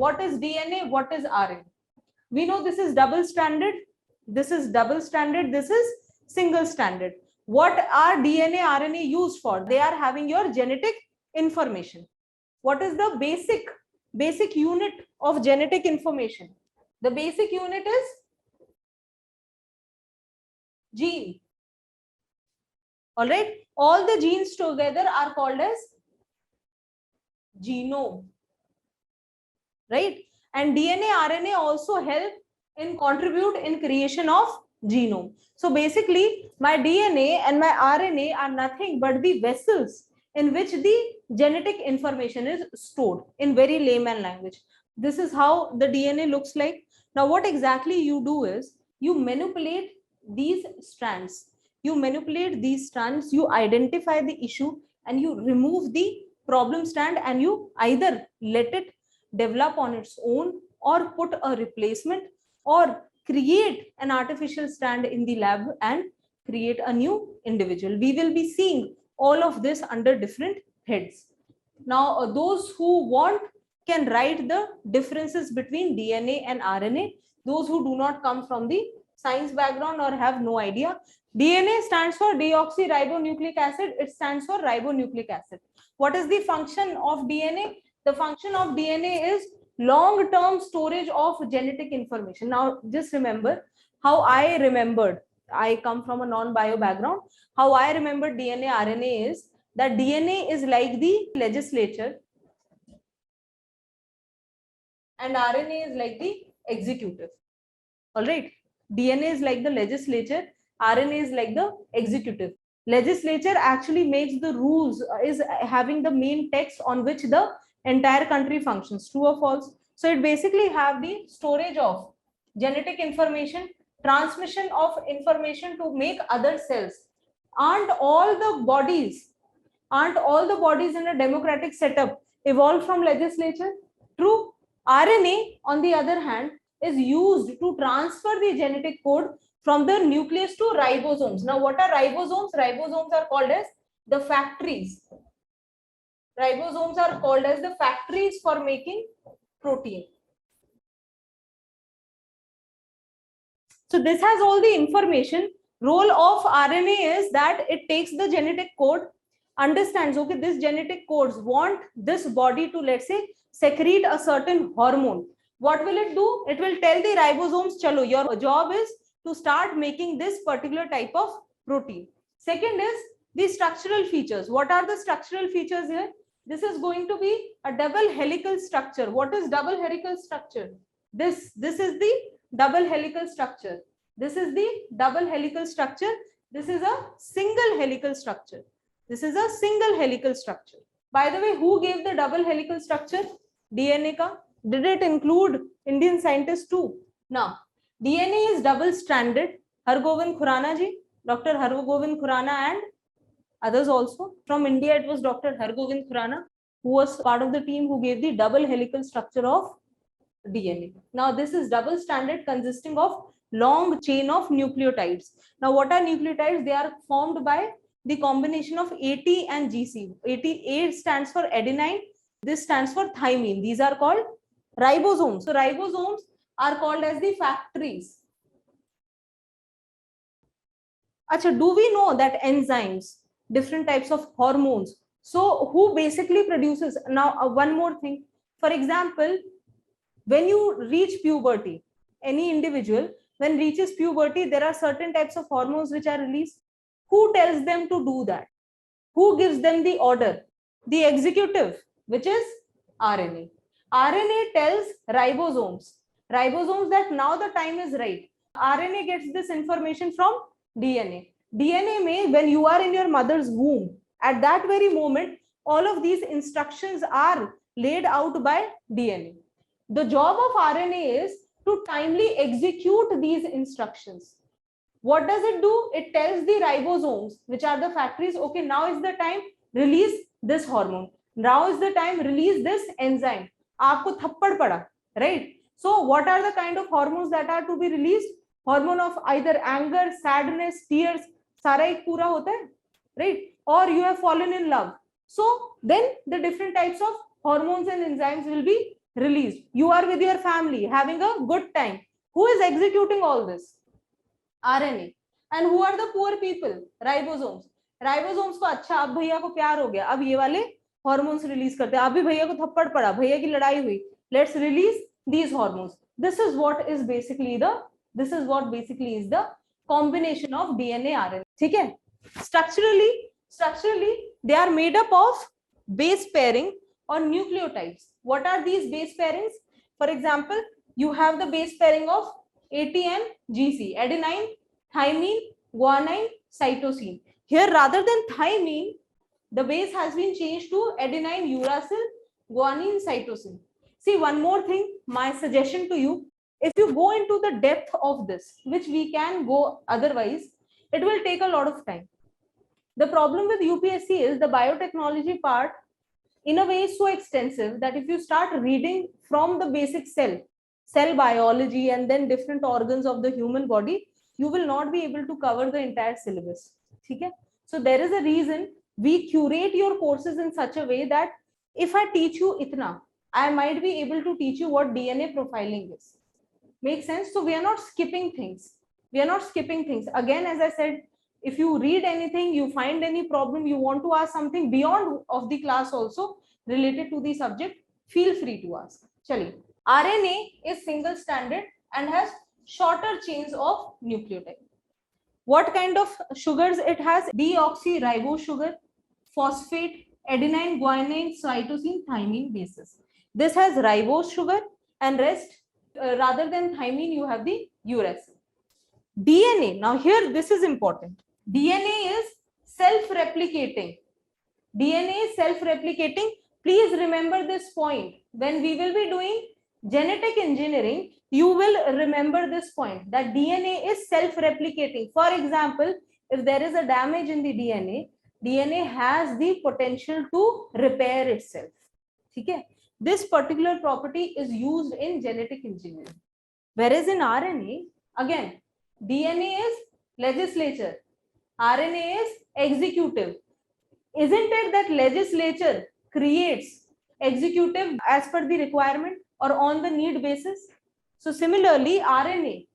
What is DNA? What is RNA? We know this is double stranded, this is double stranded, this is single stranded. What are DNA, RNA used for? They are having your genetic information. What is the basic unit of genetic information? The basic unit is gene. All right, all the genes together are called as genome, right? And DNA, RNA also help in contribute in creation of genome. So basically my DNA and my RNA are nothing but the vessels in which the genetic information is stored in very layman language. This is how the DNA looks like. Now what exactly you do is you manipulate these strands. You manipulate these strands, you identify the issue and you remove the problem strand, and you either let it develop on its own or put a replacement or create an artificial strand in the lab and create a new individual. We will be seeing all of this under different heads. Now, those who want can write the differences between DNA and RNA. Those who do not come from the science background or have no idea. DNA stands for deoxyribonucleic acid. It stands for ribonucleic acid. What is the function of DNA? The function of DNA is long-term storage of genetic information. Now, just remember how I remembered. I come from a non-bio background. How I remembered DNA, RNA is that DNA is like the legislature and RNA is like the executive. All right. DNA is like the legislature, RNA is like the executive. Legislature actually makes the rules, is having the main text on which the entire country functions. True or false? So it basically have the storage of genetic information, transmission of information to make other cells. Aren't all the bodies in a democratic setup evolved from legislature? True. RNA, on the other hand, is used to transfer the genetic code from the nucleus to ribosomes. Now, what are ribosomes? Ribosomes are called as the factories. Ribosomes are called as the factories for making protein. So this has all the information. Role of RNA is that it takes the genetic code, understands, okay, this genetic codes want this body to, let's say, secrete a certain hormone. What will it do? It will tell the ribosomes, chalo, your job is to start making this particular type of protein. Second is the structural features. What are the structural features here? This is going to be a double helical structure. What is double helical structure? This is the double helical structure. This is the double helical structure. This is a single helical structure. This is a single helical structure. By the way, who gave the double helical structure? DNA ka. Did it include Indian scientists too? Now, DNA is double stranded. Hargovind Khurana ji, Dr. Hargovind Khurana and others also. From India, it was Dr. Hargovind Khurana who was part of the team who gave the double helical structure of DNA. Now, this is double stranded consisting of long chain of nucleotides. Now, what are nucleotides? They are formed by the combination of AT and GC. A stands for adenine. This stands for thymine. These are called ribosomes. So, ribosomes are called as the factories. Achha, do we know that enzymes, different types of hormones? So, who basically produces? Now, one more thing. For example, when you reach puberty, any individual, when reaches puberty, there are certain types of hormones which are released. Who tells them to do that? Who gives them the order? The executive, which is RNA. RNA tells ribosomes that now the time is right. RNA gets this information from DNA. DNA may, when you are in your mother's womb, at that very moment, all of these instructions are laid out by DNA. The job of RNA is to timely execute these instructions. What does it do? It tells the ribosomes, which are the factories, okay, now is the time, release this hormone. Now is the time, release this enzyme. Aapko thappad pada, right? So what are the kind of hormones that are to be released? Hormone of either anger, sadness, tears, sara ek pura hota hai, right? Or you have fallen in love. So then the different types of hormones and enzymes will be released. You are with your family having a good time. Who is executing all this? RNA. And who are the poor people? Ribosomes. Ribosomes को अच्छा, अब भैया को प्यार हो गया, अब ये वाले hormones release करते हैं. अभी भैया को थप्पड़ पड़ा, भैया की लड़ाई हुई, let's release these hormones. This is what basically is the combination of DNA RNA. ठीक है? Structurally they are made up of base pairing or nucleotides. What are these base pairings? For example, you have the base pairing of AT and GC, adenine, thymine, guanine, cytosine. Here, rather than thymine, the base has been changed to adenine, uracil, guanine, cytosine. See, one more thing, my suggestion to you, if you go into the depth of this, which we can go otherwise, it will take a lot of time. The problem with UPSC is the biotechnology part in a way is so extensive that if you start reading from the basic cell biology and then different organs of the human body, you will not be able to cover the entire syllabus. Okay? So there is a reason we curate your courses in such a way that if I teach you itna, I might be able to teach you what DNA profiling is. Make sense? So we are not skipping things. Again, as I said, if you read anything, you find any problem, you want to ask something beyond of the class also related to the subject, feel free to ask. Chali. RNA is single stranded and has shorter chains of nucleotide. What kind of sugars it has? Deoxyribose sugar, phosphate, adenine, guanine, cytosine, thymine bases. This has ribose sugar, and rest rather than thymine you have the uracil. DNA, now here this is important. DNA is self-replicating. Please remember this point. When we will be doing genetic engineering, you will remember this point that DNA is self-replicating. For example, if there is a damage in the DNA has the potential to repair itself. Okay? This particular property is used in genetic engineering. Whereas in RNA, again, DNA is legislature, RNA is executive. Isn't it that legislature creates executive as per the requirement or on the need basis? So similarly, RNA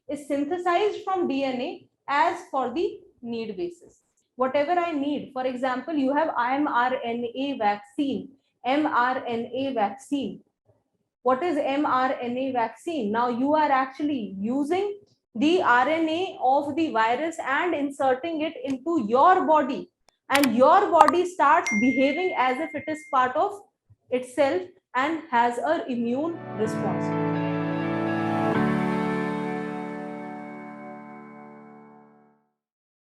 is synthesized from DNA as for the need basis. Whatever I need, for example, you have mRNA vaccine. What is mRNA vaccine? Now you are actually using the RNA of the virus and inserting it into your body, and your body starts behaving as if it is part of itself and has an immune response.